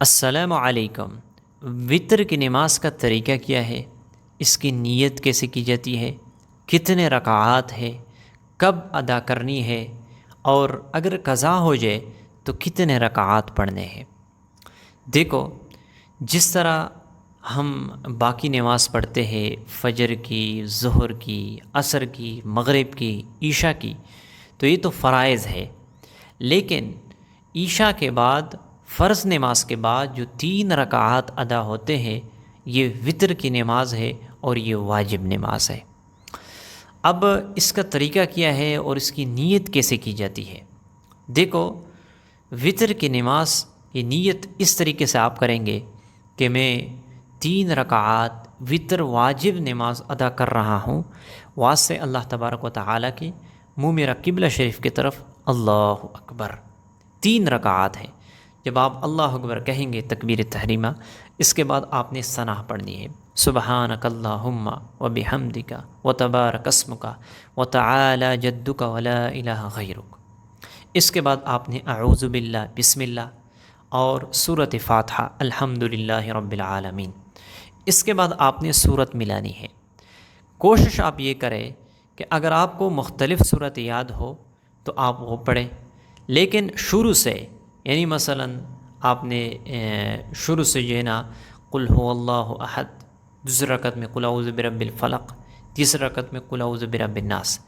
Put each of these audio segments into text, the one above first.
السلام علیکم۔ وطر کی نماز کا طریقہ کیا ہے؟ اس کی نیت کیسے کی جاتی ہے؟ کتنے رکعات ہے؟ کب ادا کرنی ہے؟ اور اگر قضا ہو جائے تو کتنے رکعات پڑھنے ہیں؟ دیکھو، جس طرح ہم باقی نماز پڑھتے ہیں، فجر کی، ظہر کی، عصر کی، مغرب کی، عشاء کی، تو یہ تو فرائض ہے۔ لیکن عشاء کے بعد، فرض نماز کے بعد جو 3 رکعات ادا ہوتے ہیں، یہ وطر کی نماز ہے اور یہ واجب نماز ہے۔ اب اس کا طریقہ کیا ہے اور اس کی نیت کیسے کی جاتی ہے؟ دیکھو، وطر کی نماز کی نیت اس طریقے سے آپ کریں گے کہ میں 3 رکعات وطر واجب نماز ادا کر رہا ہوں، واسطے اللہ تبارک و تعالیٰ کے، منہ میرا قبلہ شریف کی طرف، اللہ اکبر۔ 3 رکعات ہیں۔ جب آپ اللہ اکبر کہیں گے تکبیر تحریمہ، اس کے بعد آپ نے ثنا پڑھنی ہے، سبحانک اللہم و بحمدک و تبارک اسمک و تعالی جدک و لا الہ غیرک۔ اس کے بعد آپ نے اعوذ باللہ، بسم اللہ اور سورۃ فاتحہ الحمدللہ رب العالمین۔ اس کے بعد آپ نے سورت ملانی ہے۔ کوشش آپ یہ کریں کہ اگر آپ کو مختلف صورت یاد ہو تو آپ وہ پڑھیں، لیکن شروع سے، یعنی مثلا آپ نے شروع سے جو ہے نا قل هو اللہ احد، دوسری رکعت میں قل اعوذ برب الفلق، تیسری رکعت میں قل اعوذ برب الناس،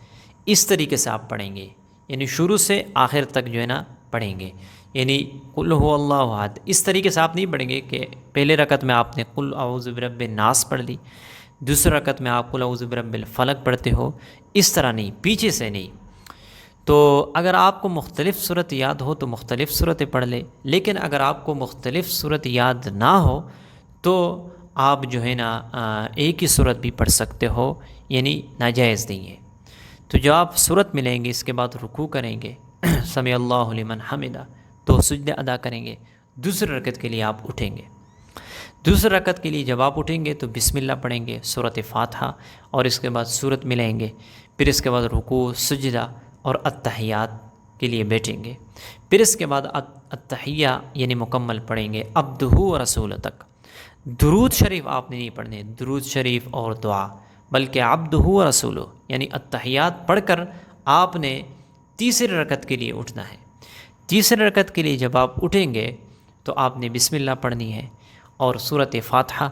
اس طریقے سے آپ پڑھیں گے، یعنی شروع سے آخر تک جو ہے نا پڑھیں گے۔ یعنی قل هو اللہ احد اس طریقے سے آپ نہیں پڑھیں گے کہ پہلے رکعت میں آپ نے قل اعوذ برب الناس پڑھ لی، دوسری رکعت میں آپ قل اعوذ برب الفلق پڑھتے ہو، اس طرح نہیں، پیچھے سے نہیں۔ تو اگر آپ کو مختلف صورت یاد ہو تو مختلف صورتیں پڑھ لے، لیکن اگر آپ کو مختلف صورت یاد نہ ہو تو آپ جو ہے نا ایک ہی صورت بھی پڑھ سکتے ہو، یعنی ناجائز نہیں ہے۔ تو جو آپ صورت ملیں گے، اس کے بعد رکوع کریں گے، سمع اللہ لمن حمدہ، تو سجدے ادا کریں گے، دوسری رکعت کے لیے آپ اٹھیں گے۔ دوسری رکعت کے لیے جب آپ اٹھیں گے تو بسم اللہ پڑھیں گے، سورۃ فاتحہ، اور اس کے بعد سورت ملیں گے، پھر اس کے بعد رکوع، سجدہ اور التحیات کے لیے بیٹھیں گے، پھر اس کے بعد التحیہ یعنی مکمل پڑھیں گے عبدہ و رسول تک۔ درود شریف آپ نے نہیں پڑھنے، درود شریف اور دعا، بلکہ عبدہ و رسول یعنی التحیات پڑھ کر آپ نے تیسری رکعت کے لیے اٹھنا ہے۔ تیسری رکعت کے لیے جب آپ اٹھیں گے تو آپ نے بسم اللہ پڑھنی ہے اور سورۃ فاتحہ،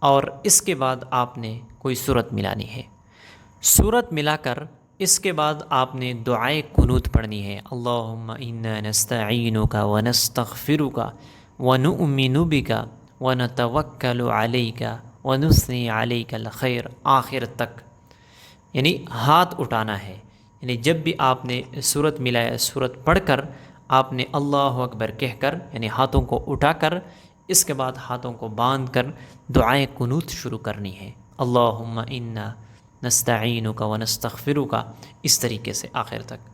اور اس کے بعد آپ نے کوئی سورت ملانی ہے۔ سورت ملا کر اس کے بعد آپ نے دعائے قنوت پڑھنی ہے، اللہم انا نستعینک ونستغفرک ونؤمن بک ونتوکل علیک ونثنی علیک الخیر، آخر تک، یعنی ہاتھ اٹھانا ہے۔ یعنی جب بھی آپ نے سورت ملایا، سورت پڑھ کر آپ نے اللہ اکبر کہہ کر، یعنی ہاتھوں کو اٹھا کر، اس کے بعد ہاتھوں کو باندھ کر دعائے قنوت شروع کرنی ہے، اللہم انا نستعینک ونستغفرک، اس طریقے سے آخر تک۔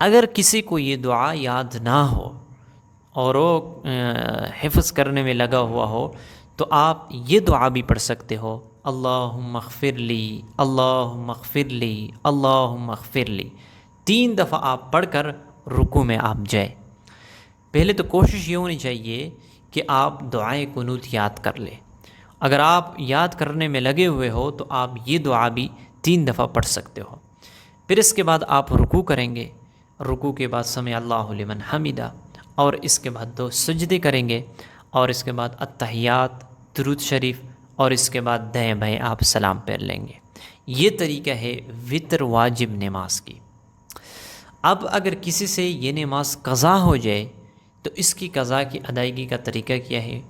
اگر کسی کو یہ دعا یاد نہ ہو اور وہ حفظ کرنے میں لگا ہوا ہو تو آپ یہ دعا بھی پڑھ سکتے ہو، اللہم اغفر لی، اللہم اغفر لی، اللہم اغفر لی، 3 دفعہ آپ پڑھ کر رکوع میں آپ جائیں۔ پہلے تو کوشش یہ ہونی چاہیے کہ آپ دعائے قنوت یاد کر لیں۔ اگر آپ یاد کرنے میں لگے ہوئے ہو تو آپ یہ دعا بھی 3 دفعہ پڑھ سکتے ہو۔ پھر اس کے بعد آپ رکوع کریں گے، رکوع کے بعد سمع اللہ لمن حمدہ، اور اس کے بعد 2 سجدے کریں گے، اور اس کے بعد التحیات، درود شریف، اور اس کے بعد دائیں بائیں آپ سلام پھیر لیں گے۔ یہ طریقہ ہے وطر واجب نماز کی۔ اب اگر کسی سے یہ نماز قضا ہو جائے تو اس کی قضا کی ادائیگی کا طریقہ کیا ہے؟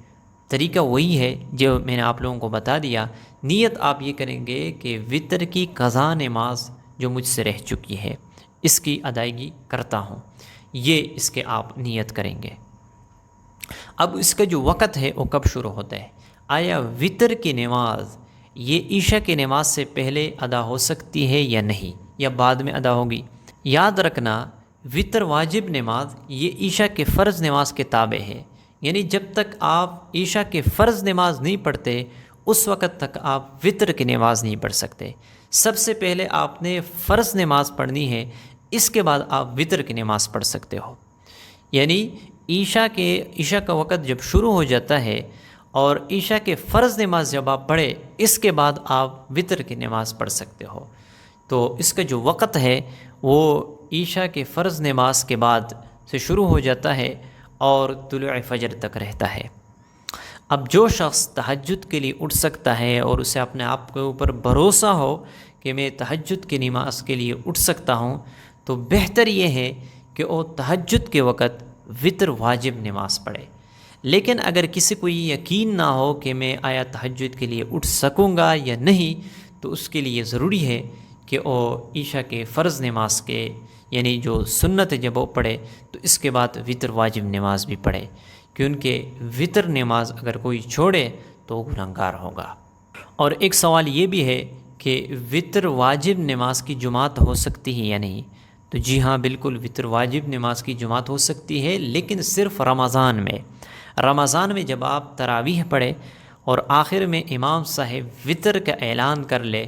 طریقہ وہی ہے جو میں نے آپ لوگوں کو بتا دیا۔ نیت آپ یہ کریں گے کہ وطر کی قضا نماز جو مجھ سے رہ چکی ہے، اس کی ادائیگی کرتا ہوں، یہ اس کے آپ نیت کریں گے۔ اب اس کا جو وقت ہے وہ کب شروع ہوتا ہے؟ آیا وطر کی نماز یہ عشاء کی نماز سے پہلے ادا ہو سکتی ہے یا نہیں، یا بعد میں ادا ہوگی؟ یاد رکھنا، وطر واجب نماز یہ عشاء کے فرض نماز کے تابع ہے، یعنی جب تک آپ عشاء کے فرض نماز نہیں پڑھتے اس وقت تک آپ وطر کی نماز نہیں پڑھ سکتے۔ سب سے پہلے آپ نے فرض نماز پڑھنی ہے، اس کے بعد آپ وطر کی نماز پڑھ سکتے ہو۔ یعنی عشاء کا وقت جب شروع ہو جاتا ہے اور عشاء کے فرض نماز جب آپ پڑھے اس کے بعد آپ وطر کی نماز پڑھ سکتے ہو۔ تو اس کا جو وقت ہے وہ عشاء کے فرض نماز کے بعد سے شروع ہو جاتا ہے اور طلوع فجر تک رہتا ہے۔ اب جو شخص تہجد کے لیے اٹھ سکتا ہے اور اسے اپنے آپ کے اوپر بھروسہ ہو کہ میں تہجد کی نماز کے لیے اٹھ سکتا ہوں، تو بہتر یہ ہے کہ وہ تہجد کے وقت وطر واجب نماز پڑھے۔ لیکن اگر کسی کو یہ یقین نہ ہو کہ میں آیا تہجد کے لیے اٹھ سکوں گا یا نہیں، تو اس کے لیے ضروری ہے کہ وہ عشاء کے فرض نماز کے یعنی جو سنت جب وہ پڑھے تو اس کے بعد وطر واجب نماز بھی پڑھے، کیونکہ وطر نماز اگر کوئی چھوڑے تو وہ گنہگار ہوگا۔ اور ایک سوال یہ بھی ہے کہ وطر واجب نماز کی جماعت ہو سکتی ہے یا نہیں؟ تو جی ہاں، بالکل وطر واجب نماز کی جماعت ہو سکتی ہے، لیکن صرف رمضان میں جب آپ تراویح پڑھے اور آخر میں امام صاحب وطر کا اعلان کر لے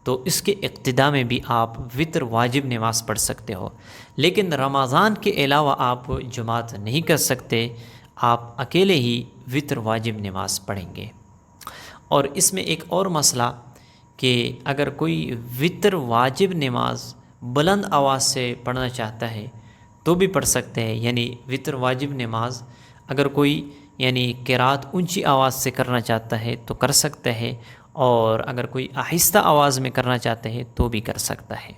تو اس کے اقتداء میں بھی آپ وطر واجب نماز پڑھ سکتے ہو، لیکن رمضان کے علاوہ آپ جماعت نہیں کر سکتے، آپ اکیلے ہی وطر واجب نماز پڑھیں گے۔ اور اس میں ایک اور مسئلہ کہ اگر کوئی وطر واجب نماز بلند آواز سے پڑھنا چاہتا ہے تو بھی پڑھ سکتے ہیں، یعنی وطر واجب نماز اگر کوئی قرات اونچی آواز سے کرنا چاہتا ہے تو کر سکتا ہے، اور اگر کوئی آہستہ آواز میں کرنا چاہتا ہے تو بھی کر سکتا ہے۔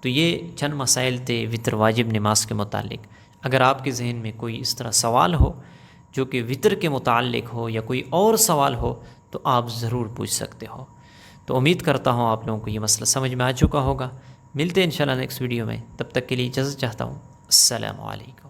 تو یہ چند مسائل تھے وطر واجب نماز کے متعلق۔ اگر آپ کے ذہن میں کوئی اس طرح سوال ہو جو کہ وطر کے متعلق ہو یا کوئی اور سوال ہو تو آپ ضرور پوچھ سکتے ہو۔ تو امید کرتا ہوں آپ لوگوں کو یہ مسئلہ سمجھ میں آ چکا ہوگا۔ ملتے ہیں انشاءاللہ نیکسٹ ویڈیو میں، تب تک کے لیے اجازت چاہتا ہوں۔ السلام علیکم۔